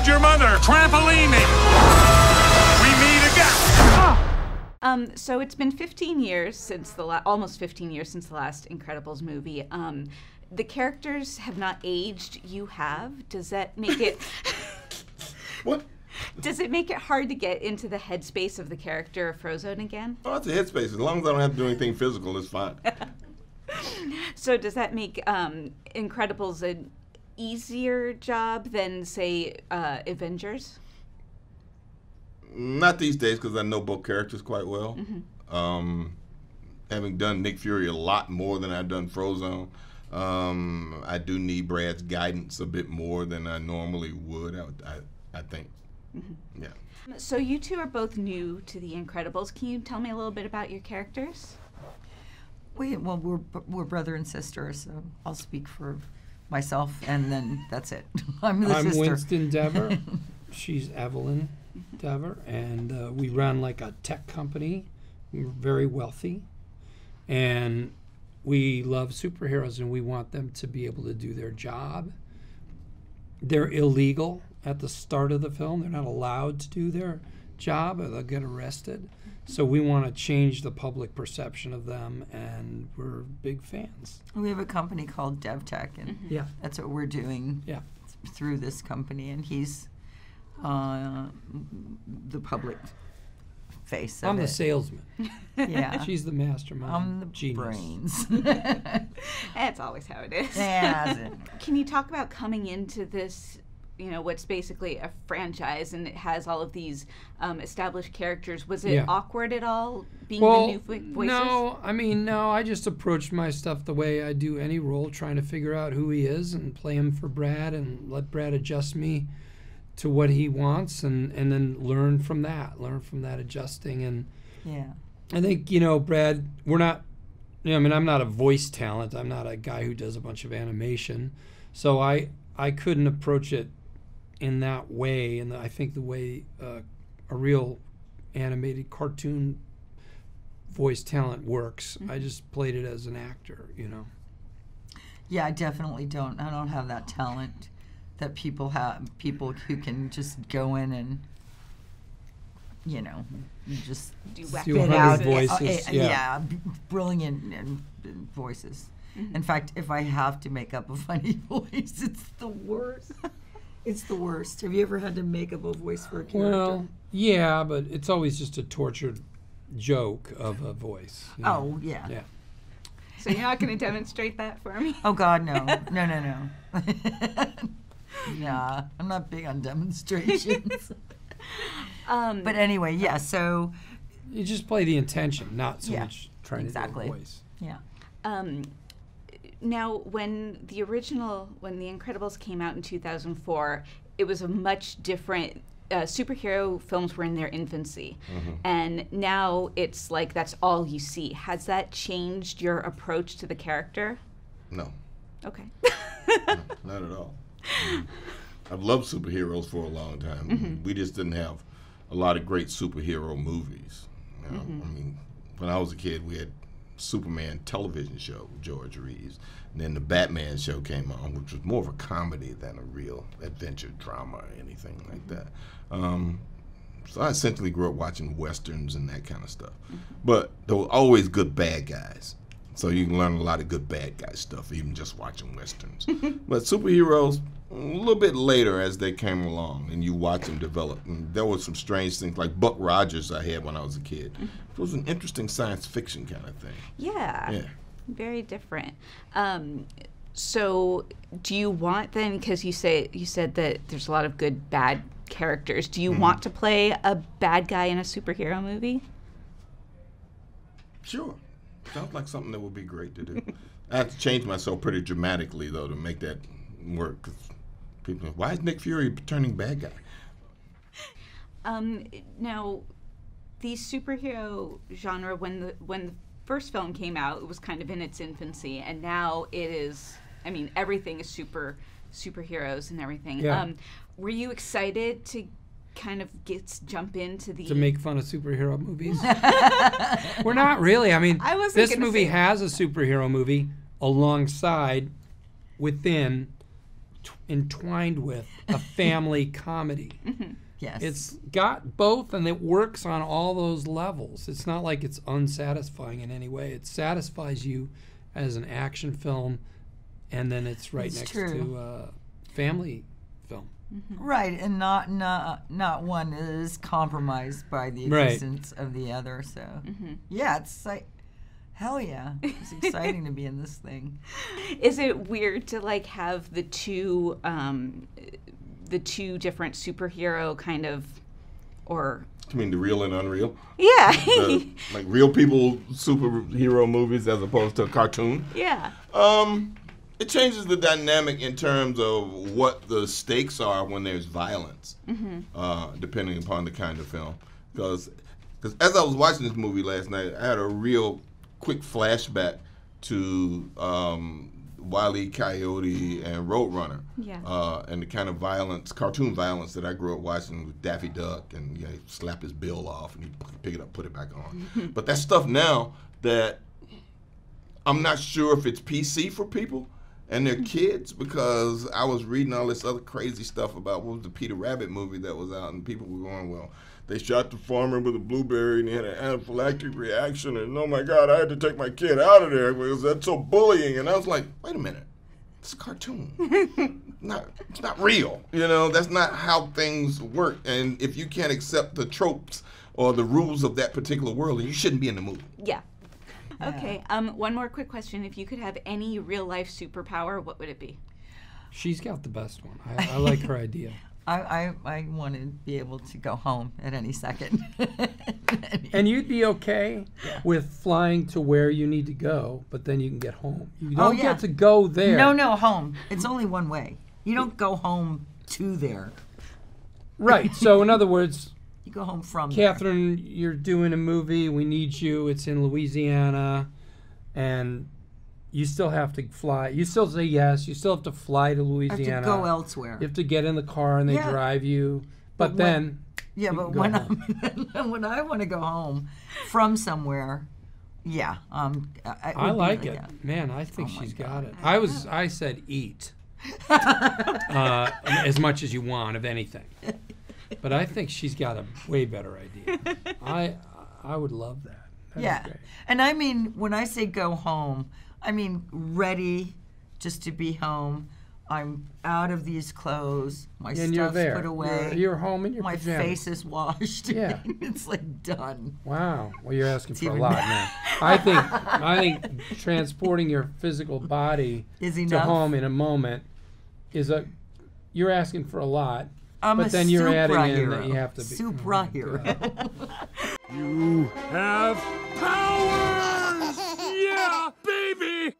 heard your mother. Trampolining. We meet again. So it's been 15 years since almost 15 years since the last Incredibles movie. The characters have not aged. You have. Does that make it? What? Does it make it hard to get into the headspace of the character of Frozone again? Oh, it's a headspace. As long as I don't have to do anything physical, it's fine. So does that make Incredibles an easier job than, say, Avengers? Not these days, because I know both characters quite well. Having done Nick Fury a lot more than I've done Frozone, I do need Brad's guidance a bit more than I normally would, I think. Yeah. So you two are both new to the Incredibles. Can you tell me a little bit about your characters? We're brother and sister, so I'll speak for myself, and then that's it. I'm sister. Winston Dever. She's Evelyn Dever, and we run like a tech company. We're very wealthy, and we love superheroes, and we want them to be able to do their job. They're illegal at the start of the film. They're not allowed to do their job, or they'll get arrested. So we want to change the public perception of them, and we're big fans. We have a company called DevTech, and Yeah. that's what we're doing Yeah. through this company, and he's the public face of I'm the it. salesman. Yeah. She's the mastermind. I'm the genius. brains. That's always how it is. Yeah. Can you talk about coming into this, what's basically a franchise, and it has all of these established characters? Was it awkward at all being the new voices? No, I just approached my stuff the way I do any role, trying to figure out who he is and play him for Brad and let Brad adjust me to what he wants, and then learn from that adjusting. And Yeah. I think, Brad, we're not, I'm not a voice talent. I'm not a guy who does a bunch of animation. So I couldn't approach it in that way. And I think the way a real animated cartoon voice talent works, I just played it as an actor, Yeah, I definitely don't. I don't have that talent that people have. People who can just go in and, just Do spit 100 out voices. brilliant voices. In fact, if I have to make up a funny voice, it's the worst. It's the worst. Have you ever had to make up a voice for a character? Well, yeah, but it's always just a tortured joke of a voice. Oh, yeah. Yeah. So you're not going to demonstrate that for me? Oh, God, no. No. Nah, I'm not big on demonstrations. But anyway, yeah, so... You just play the intention, not so Yeah, much trying exactly. to do a voice. Yeah. Now, when the Incredibles came out in 2004, it was a much different. Superhero films were in their infancy, and now it's like that's all you see. Has that changed your approach to the character? No. Okay. No, not at all. I've loved superheroes for a long time. We just didn't have a lot of great superhero movies. I mean, when I was a kid, we had Superman television show with George Reeves, and then the Batman show came on, which was more of a comedy than a real adventure drama or anything like that. So I essentially grew up watching westerns and that kind of stuff. But there were always good bad guys. So you can learn a lot of good bad guy stuff, even just watching westerns. But superheroes, a little bit later as they came along, and you watch them develop. And there were some strange things, like Buck Rogers I had when I was a kid. It was an interesting science fiction kind of thing. Yeah. Very different. So do you want then, because you said that there's a lot of good bad characters, do you want to play a bad guy in a superhero movie? Sure. Sounds like something that would be great to do. I have to change myself pretty dramatically, though, to make that work. 'Cause people are, why is Nick Fury turning bad guy? Now, the superhero genre, when the first film came out, it was kind of in its infancy, and now it is. I mean, everything is superheroes and everything. Yeah. Were you excited to kind of jump into the... To make fun of superhero movies? We're not really. I mean, this movie has a superhero movie alongside, within entwined with a family comedy. Yes. It's got both, and it works on all those levels. It's not like it's unsatisfying in any way. It satisfies you as an action film, and then it's right next to a family film. Right, and not one is compromised by the existence of the other. So yeah, it's like, hell yeah, it's exciting to be in this thing. Is it weird to like have the two different superhero kind of, or? I mean, the real and unreal. Yeah. Like real people superhero movies as opposed to a cartoon. Yeah. It changes the dynamic in terms of what the stakes are when there's violence, depending upon the kind of film. Because as I was watching this movie last night, I had a real quick flashback to Wile E. Coyote and Roadrunner, and the kind of violence, cartoon violence that I grew up watching with Daffy Duck, and he'd slap his bill off and he'd pick it up, put it back on. But that stuff now that I'm not sure if it's PC for people and their kids, because I was reading all this other crazy stuff about what was the Peter Rabbit movie that was out, and people were going, well, they shot the farmer with a blueberry and he had an anaphylactic reaction, and oh my God, I had to take my kid out of there because that's so bullying. And I was like, wait a minute, it's a cartoon. It's not real. That's not how things work. And if you can't accept the tropes or the rules of that particular world, then you shouldn't be in the movie. Yeah. Okay. One more quick question. If you could have any real-life superpower, what would it be? She's got the best one. I like her idea. I want to be able to go home at any second. And you'd be okay with flying to where you need to go, but then you can get home. You don't get to go there. No, home. It's only one way. You don't go home to there. Right. So in other words, you go home from Catherine, you're doing a movie. We need you. It's in Louisiana, and you still have to fly. You still say yes. You still have to fly to Louisiana. You have to go elsewhere. You have to get in the car and they drive you. But then, when I want to go home from somewhere, I like it, man. I think she's got it. I said eat as much as you want of anything, but I think she's got a way better idea. I would love that. That'd be great. And I mean, when I say go home, I mean ready just to be home. I'm out of these clothes. My stuff's put away. You're home in your pajamas. My face is washed. Yeah. It's like done. Wow. Well, you're asking for a lot now. I think transporting your physical body to home in a moment is you're asking for a lot. But then you're adding in that you have to be superhero. You have powers! Yeah, baby!